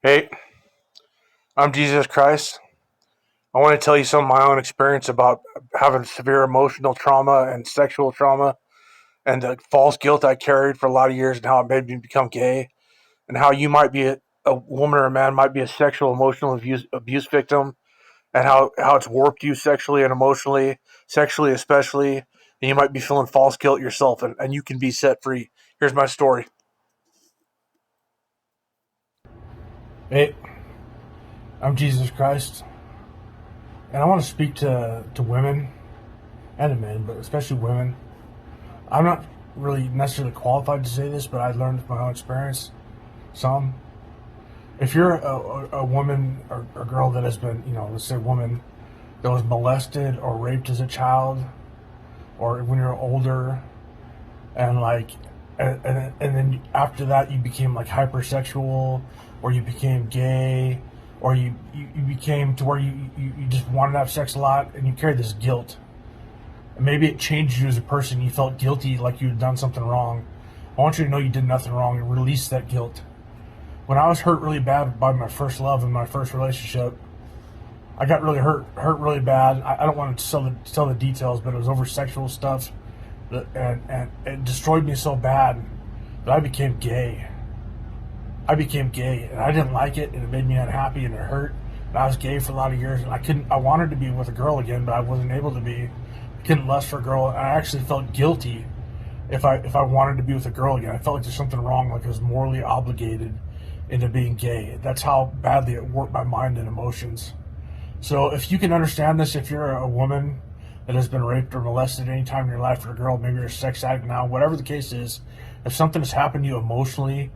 Hey, I'm Jesus Christ. I want to tell you some of my own experience about having severe emotional trauma and sexual trauma and the false guilt I carried for a lot of years and how it made me become gay and how you might be a woman or a man might be a sexual emotional abuse victim and how it's warped you sexually and emotionally, sexually especially, and you might be feeling false guilt yourself and you can be set free. Here's my story. Hey, I'm Jesus Christ, and I want to speak to women and to men, but especially women. I'm not really necessarily qualified to say this, but I learned from my own experience some. If you're a woman or girl that has been, let's say woman that was molested or raped as a child, or when you're older, and like, and then after that you became like hypersexual, or you became gay, or you became to where you just wanted to have sex a lot, and you carry this guilt. Maybe it changed you as a person. You felt guilty, like you had done something wrong. I want you to know you did nothing wrong and release that guilt. When I was hurt really bad by my first love and my first relationship, I got really hurt really bad. I don't want to tell the details, but it was over sexual stuff, and it destroyed me so bad that I became gay. I became gay, and I didn't like it, and it made me unhappy, and it hurt. And I was gay for a lot of years, and I wanted to be with a girl again, but I wasn't able to be. Couldn't lust for a girl, and I actually felt guilty if I wanted to be with a girl again. I felt like there's something wrong, like I was morally obligated into being gay. That's how badly it warped my mind and emotions. So if you can understand this, if you're a woman that has been raped or molested any time in your life, or a girl, maybe you're a sex addict now, whatever the case is, if something has happened to you emotionally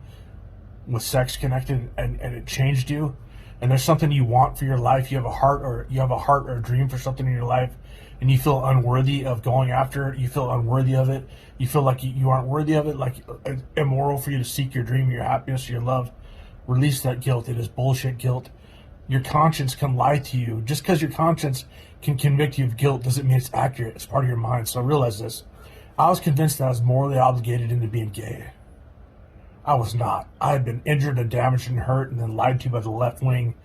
with sex connected and it changed you, and there's something you want for your life, you have a heart or a dream for something in your life, and you feel unworthy of going after it, you feel unworthy of it, you feel like you aren't worthy of it, like it's immoral for you to seek your dream, your happiness, your love, release that guilt. It is bullshit guilt. Your conscience can lie to you. Just because your conscience can convict you of guilt doesn't mean it's accurate. It's part of your mind. So realize this. I was convinced that I was morally obligated into being gay. I was not. I had been injured and damaged and hurt and then lied to by the left wing,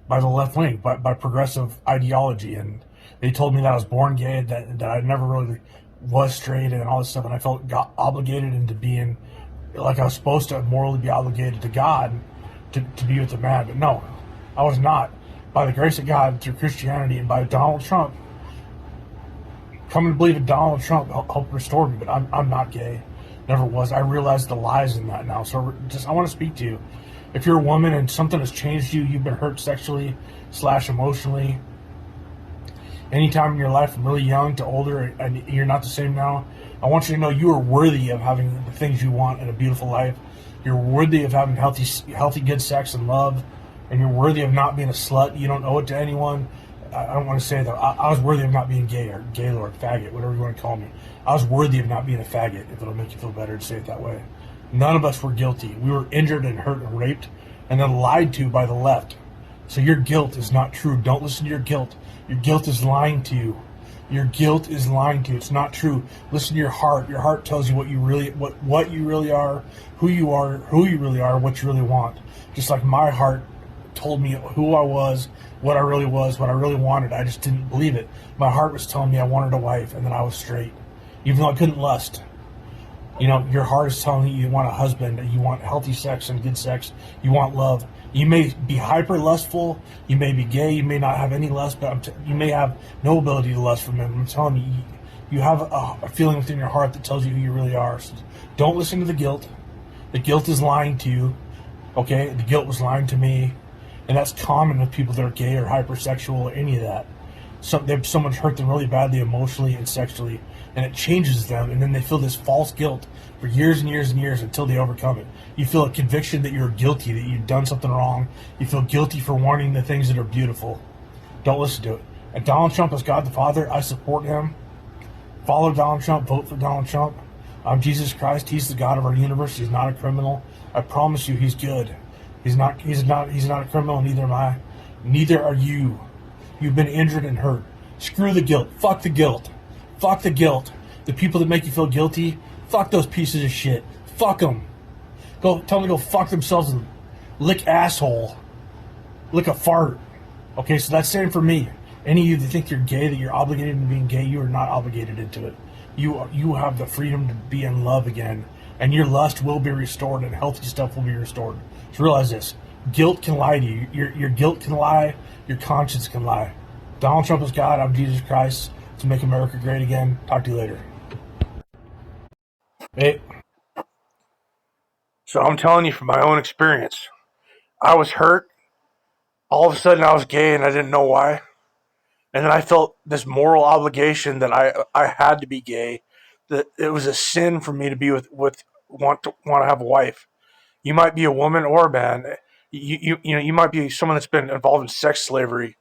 by progressive ideology. And they told me that I was born gay, that I never really was straight and all this stuff. And I got obligated into being like I was supposed to morally be obligated to God to be with a man. But no, I was not. By the grace of God, through Christianity and by Donald Trump, coming to believe in Donald Trump helped restore me. But I'm not gay. Never was. I realize the lies in that now. So I want to speak to you. If you're a woman and something has changed you, you've been hurt sexually / emotionally, anytime in your life from really young to older, and you're not the same now, I want you to know you are worthy of having the things you want in a beautiful life. You're worthy of having healthy, good sex and love, and you're worthy of not being a slut. You don't owe it to anyone. I don't want to say that. I was worthy of not being gay or gaylord, faggot, whatever you want to call me. I was worthy of not being a faggot, if it'll make you feel better to say it that way. None of us were guilty. We were injured and hurt and raped and then lied to by the left. So your guilt is not true. Don't listen to your guilt. Your guilt is lying to you. Your guilt is lying to you. It's not true. Listen to your heart. Your heart tells you what you really are, who you really are, what you really want. Just like my heart told me who I was, what I really wanted. I just didn't believe it. My heart was telling me I wanted a wife and that I was straight, even though I couldn't lust. Your heart is telling you want a husband, you want healthy sex and good sex, you want love. You may be hyper lustful, you may be gay, you may not have any lust, but you may have no ability to lust for men. I'm telling you, you have a feeling within your heart that tells you who you really are. So don't listen to the guilt. The guilt is lying to you, okay? The guilt was lying to me, and that's common with people that are gay or hypersexual or any of that. Someone's hurt them really badly emotionally and sexually, and it changes them, and then they feel this false guilt for years and years and years until they overcome it. You feel a conviction that you're guilty, that you've done something wrong. You feel guilty for wanting the things that are beautiful. Don't listen to it. And Donald Trump is God the Father. I support him. Follow Donald Trump. Vote for Donald Trump. I'm Jesus Christ. He's the God of our universe. He's not a criminal. I promise you, he's good. He's not a criminal. Neither am I. Neither are you. You've been injured and hurt. Screw the guilt. Fuck the guilt. Fuck the guilt. The people that make you feel guilty, fuck those pieces of shit. Fuck them. Tell them to go fuck themselves and lick asshole. like a fart. Okay, so that's same for me. Any of you that think you're gay, that you're obligated to being gay, you are not obligated into it. You have the freedom to be in love again, and your lust will be restored, and healthy stuff will be restored. So realize this: guilt can lie to you. Your guilt can lie. Your conscience can lie. Donald Trump is God. I'm Jesus Christ. To make America great again. Talk to you later. Hey, so I'm telling you from my own experience. I was hurt. All of a sudden, I was gay, and I didn't know why. And then I felt this moral obligation that I had to be gay. That it was a sin for me to be with want to have a wife. You might be a woman or a man. You might be someone that's been involved in sex slavery,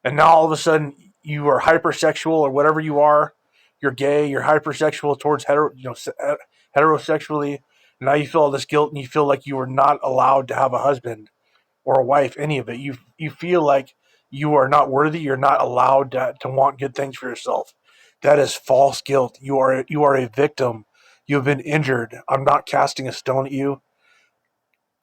and now all of a sudden you are hypersexual or whatever you are. You're gay. You're hypersexual towards heterosexually. And now you feel all this guilt, and you feel like you are not allowed to have a husband or a wife, any of it. You feel like you are not worthy. You're not allowed to want good things for yourself. That is false guilt. You are a victim. You have been injured. I'm not casting a stone at you.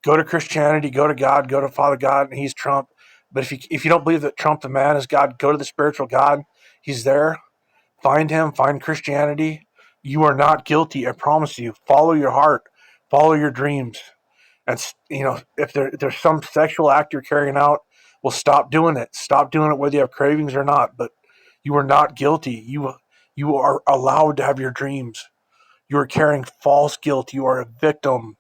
Go to Christianity. Go to God. Go to Father God, and He's Trump. But if you don't believe that Trump the man is God, go to the spiritual God. He's there. Find Him. Find Christianity. You are not guilty. I promise you. Follow your heart. Follow your dreams. And if there's some sexual act you're carrying out, well, stop doing it. Stop doing it whether you have cravings or not. But you are not guilty. You are allowed to have your dreams. You are carrying false guilt. You are a victim.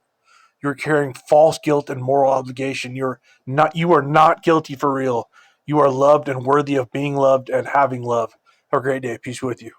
You're carrying false guilt and moral obligation. You are not guilty for real. You are loved and worthy of being loved and having love. Have a great day. Peace with you.